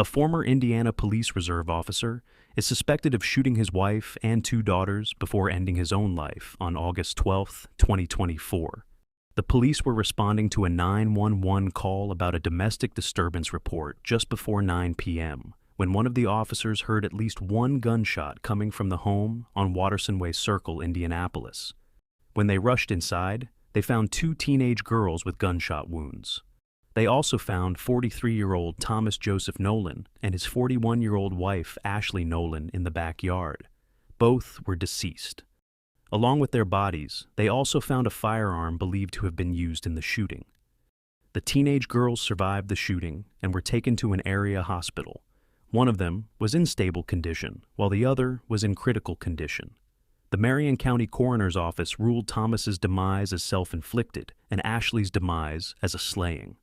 A former Indiana Police Reserve officer is suspected of shooting his wife and two daughters before ending his own life on August 12, 2024. The police were responding to a 911 call about a domestic disturbance report just before 9 p.m. when one of the officers heard at least one gunshot coming from the home on Watterson Way Circle, Indianapolis. When they rushed inside, they found two teenage girls with gunshot wounds. They also found 43-year-old Thomas Joseph Nolan and his 41-year-old wife Ashley Nolan in the backyard. Both were deceased. Along with their bodies, they also found a firearm believed to have been used in the shooting. The teenage girls survived the shooting and were taken to an area hospital. One of them was in stable condition, while the other was in critical condition. The Marion County Coroner's Office ruled Thomas's demise as self-inflicted and Ashley's demise as a slaying.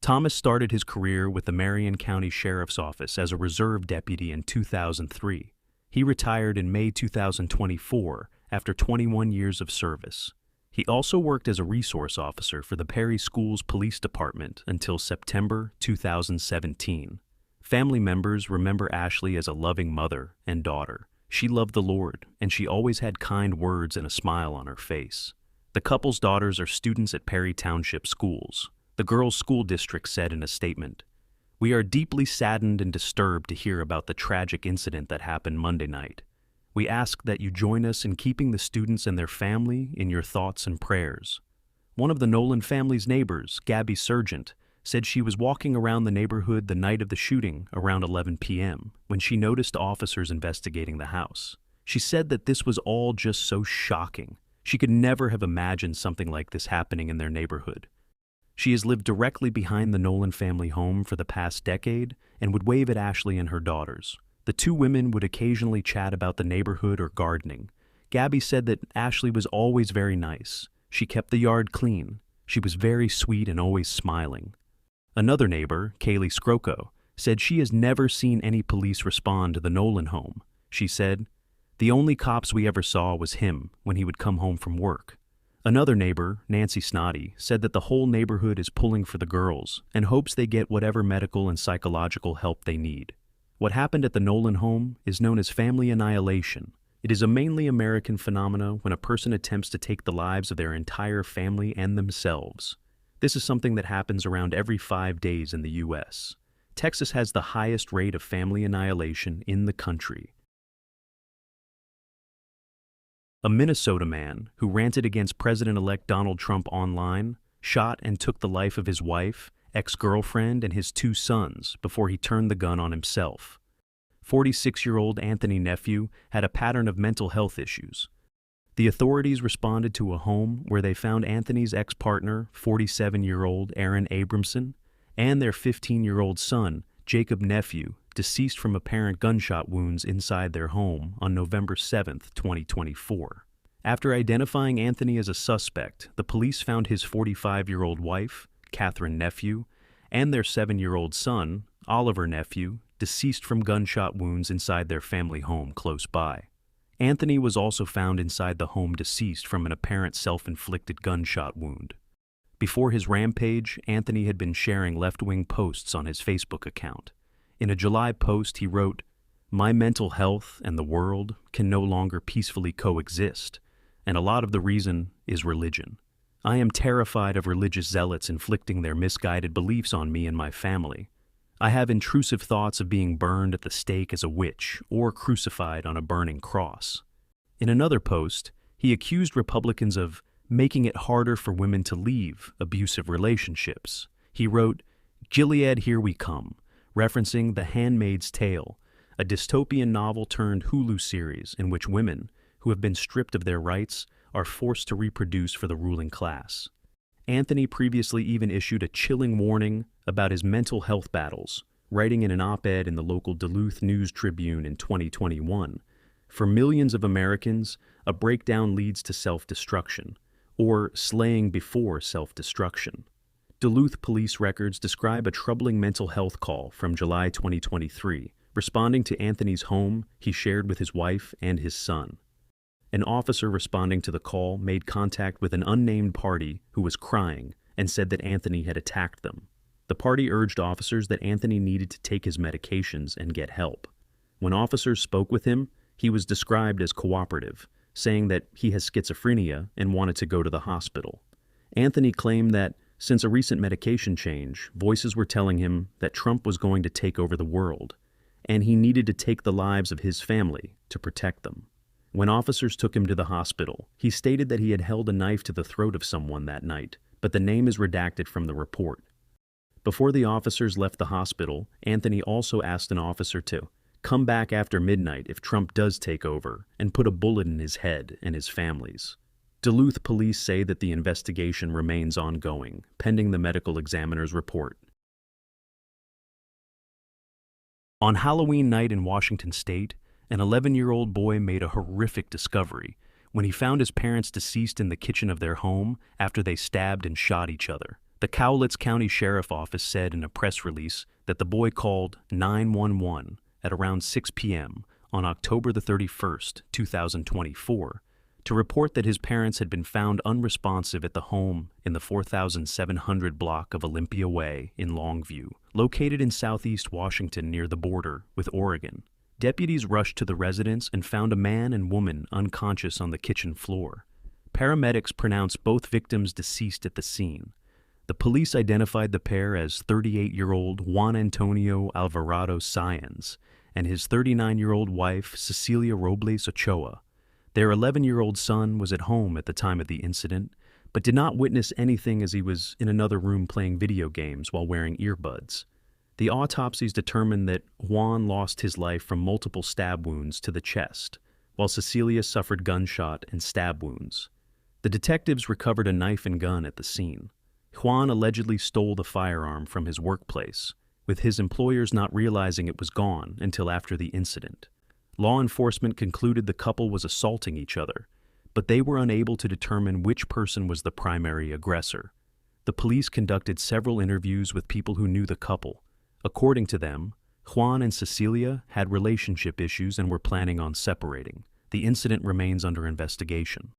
Thomas started his career with the Marion County Sheriff's Office as a reserve deputy in 2003. He retired in May 2024 after 21 years of service. He also worked as a resource officer for the Perry Schools Police Department until September 2017. Family members remember Ashley as a loving mother and daughter. She loved the Lord, and she always had kind words and a smile on her face. The couple's daughters are students at Perry Township Schools. The girls' school district said in a statement, "We are deeply saddened and disturbed to hear about the tragic incident that happened Monday night. We ask that you join us in keeping the students and their family in your thoughts and prayers." One of the Nolan family's neighbors, Gabby Sargent, said she was walking around the neighborhood the night of the shooting around 11 p.m. when she noticed officers investigating the house. She said that this was all just so shocking. She could never have imagined something like this happening in their neighborhood. She has lived directly behind the Nolan family home for the past decade and would wave at Ashley and her daughters. The two women would occasionally chat about the neighborhood or gardening. Gabby said that Ashley was always very nice. She kept the yard clean. She was very sweet and always smiling. Another neighbor, Kaylee Scrocco, said she has never seen any police respond to the Nolan home. She said, "The only cops we ever saw was him when he would come home from work." Another neighbor, Nancy Snoddy, said that the whole neighborhood is pulling for the girls and hopes they get whatever medical and psychological help they need. What happened at the Nolan home is known as family annihilation. It is a mainly American phenomenon when a person attempts to take the lives of their entire family and themselves. This is something that happens around every 5 days in the U.S. Texas has the highest rate of family annihilation in the country. A Minnesota man who ranted against President-elect Donald Trump online shot and took the life of his wife, ex-girlfriend, and his two sons before he turned the gun on himself. 46-year-old Anthony Nephew had a pattern of mental health issues. The authorities responded to a home where they found Anthony's ex-partner, 47-year-old Aaron Abramson, and their 15-year-old son, Jacob Nephew, deceased from apparent gunshot wounds inside their home on November 7, 2024. After identifying Anthony as a suspect, the police found his 45-year-old wife, Catherine Nephew, and their 7-year-old son, Oliver Nephew, deceased from gunshot wounds inside their family home close by. Anthony was also found inside the home deceased from an apparent self-inflicted gunshot wound. Before his rampage, Anthony had been sharing left-wing posts on his Facebook account. In a July post, he wrote, "My mental health and the world can no longer peacefully coexist, and a lot of the reason is religion. I am terrified of religious zealots inflicting their misguided beliefs on me and my family. I have intrusive thoughts of being burned at the stake as a witch or crucified on a burning cross." In another post, he accused Republicans of making it harder for women to leave abusive relationships. He wrote, "Gilead, here we come," referencing The Handmaid's Tale, a dystopian novel turned Hulu series in which women, who have been stripped of their rights, are forced to reproduce for the ruling class. Anthony previously even issued a chilling warning about his mental health battles, writing in an op-ed in the local Duluth News-Tribune in 2021, "For millions of Americans, a breakdown leads to self-destruction, or slaying before self-destruction." Duluth police records describe a troubling mental health call from July 2023, responding to Anthony's home he shared with his wife and his son. An officer responding to the call made contact with an unnamed party who was crying and said that Anthony had attacked them. The party urged officers that Anthony needed to take his medications and get help. When officers spoke with him, he was described as cooperative, saying that he has schizophrenia and wanted to go to the hospital. Anthony claimed that, since a recent medication change, voices were telling him that Trump was going to take over the world, and he needed to take the lives of his family to protect them. When officers took him to the hospital, he stated that he had held a knife to the throat of someone that night, but the name is redacted from the report. Before the officers left the hospital, Anthony also asked an officer to come back after midnight if Trump does take over and put a bullet in his head and his family's. Duluth police say that the investigation remains ongoing, pending the medical examiner's report. On Halloween night in Washington state, an 11-year-old boy made a horrific discovery when he found his parents deceased in the kitchen of their home after they stabbed and shot each other. The Cowlitz County Sheriff Office said in a press release that the boy called 911 at around 6 p.m. on October the 31st, 2024, to report that his parents had been found unresponsive at the home in the 4700 block of Olympia Way in Longview, located in southeast Washington near the border with Oregon. Deputies rushed to the residence and found a man and woman unconscious on the kitchen floor. Paramedics pronounced both victims deceased at the scene. The police identified the pair as 38-year-old Juan Antonio Alvarado Saenz and his 39-year-old wife Cecilia Robles Ochoa. Their 11-year-old son was at home at the time of the incident, but did not witness anything as he was in another room playing video games while wearing earbuds. The autopsies determined that Juan lost his life from multiple stab wounds to the chest, while Cecilia suffered gunshot and stab wounds. The detectives recovered a knife and gun at the scene. Juan allegedly stole the firearm from his workplace, with his employers not realizing it was gone until after the incident. Law enforcement concluded the couple was assaulting each other, but they were unable to determine which person was the primary aggressor. The police conducted several interviews with people who knew the couple. According to them, Juan and Cecilia had relationship issues and were planning on separating. The incident remains under investigation.